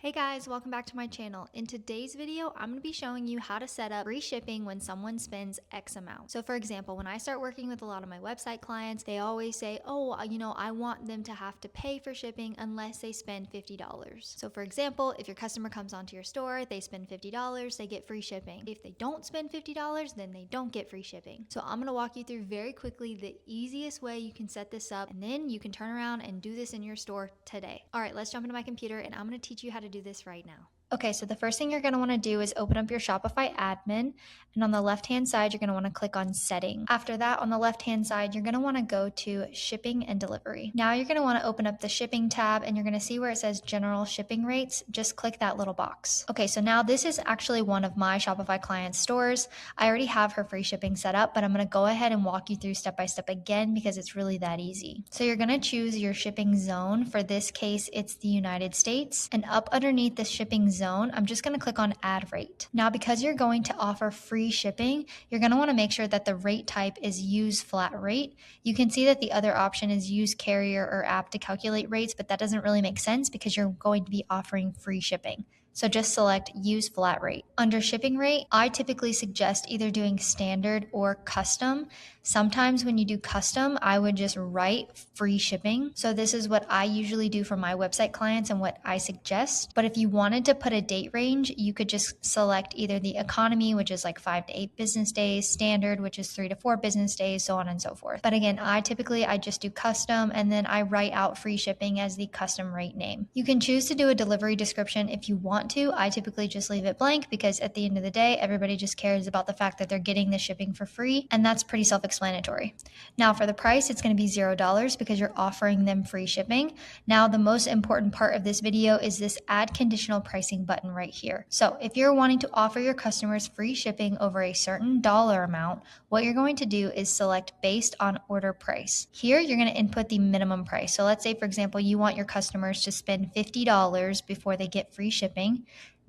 Hey guys, welcome back to my channel. In today's video, I'm going to be showing you how to set up free shipping when someone spends X amount. So for example, when I start working with a lot of my website clients, they always say, I want them to have to pay for shipping unless they spend $50. So for example, if your customer comes onto your store, they spend $50, they get free shipping. If they don't spend $50, then they don't get free shipping. So I'm going to walk you through very quickly the easiest way you can set this up, and then you can turn around and do this in your store today. All right, let's jump into my computer and I'm going to teach you how to do this right now. Okay, so the first thing you're going to want to do is open up your Shopify admin, and on the left-hand side, you're going to want to click on Settings. After that, on the left-hand side, you're going to want to go to Shipping and Delivery. Now you're going to want to open up the Shipping tab, and you're going to see where it says General Shipping Rates. Just click that little box. Okay, so now this is actually one of my Shopify client stores. I already have her free shipping set up, but I'm going to go ahead and walk you through step by step again because it's really that easy. So you're going to choose your shipping zone. For this case, it's the United States, and up underneath the shipping zone, I'm just going to click on add rate. Now, because you're going to offer free shipping, you're going to want to make sure that the rate type is use flat rate. You can see that the other option is use carrier or app to calculate rates, but that doesn't really make sense because you're going to be offering free shipping. So just select use flat rate. Under shipping rate, I typically suggest either doing standard or custom. Sometimes when you do custom, I would just write free shipping. So this is what I usually do for my website clients and what I suggest. But if you wanted to put a date range, you could just select either the economy, which is like 5 to 8 business days, standard, which is 3 to 4 business days, so on and so forth. But again, I just do custom, and then I write out free shipping as the custom rate name. You can choose to do a delivery description if you want to. I typically just leave it blank because at the end of the day, everybody just cares about the fact that they're getting the shipping for free, and that's pretty self-explanatory. Now for the price, it's going to be $0 because you're offering them free shipping. Now the most important part of this video is this add conditional pricing button right here. So if you're wanting to offer your customers free shipping over a certain dollar amount, what you're going to do is select based on order price. Here you're going to input the minimum price. So let's say, for example, you want your customers to spend $50 before they get free shipping.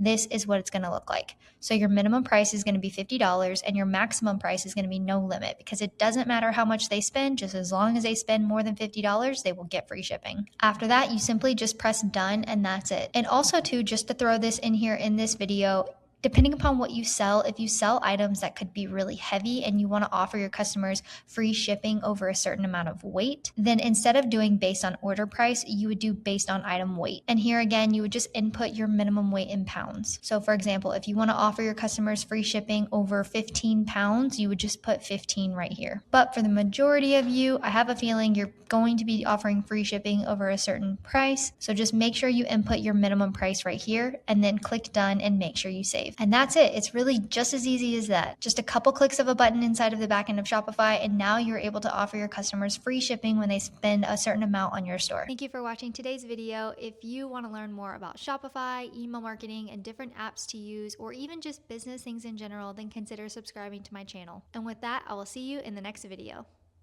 This is what it's going to look like. So your minimum price is going to be $50 and your maximum price is going to be no limit because it doesn't matter how much they spend, just as long as they spend more than $50, they will get free shipping. After that, you simply just press done and that's it. And also too, just to throw this in here in this video, depending upon what you sell, if you sell items that could be really heavy and you want to offer your customers free shipping over a certain amount of weight, then instead of doing based on order price, you would do based on item weight. And here again, you would just input your minimum weight in pounds. So for example, if you want to offer your customers free shipping over 15 pounds, you would just put 15 right here. But for the majority of you, I have a feeling you're going to be offering free shipping over a certain price. So just make sure you input your minimum price right here and then click done and make sure you save. And that's it. It's really just as easy as that. Just a couple clicks of a button inside of the backend of Shopify, and now you're able to offer your customers free shipping when they spend a certain amount on your store. Thank you for watching today's video. If you want to learn more about Shopify, email marketing, and different apps to use, or even just business things in general, then consider subscribing to my channel. And with that, I will see you in the next video.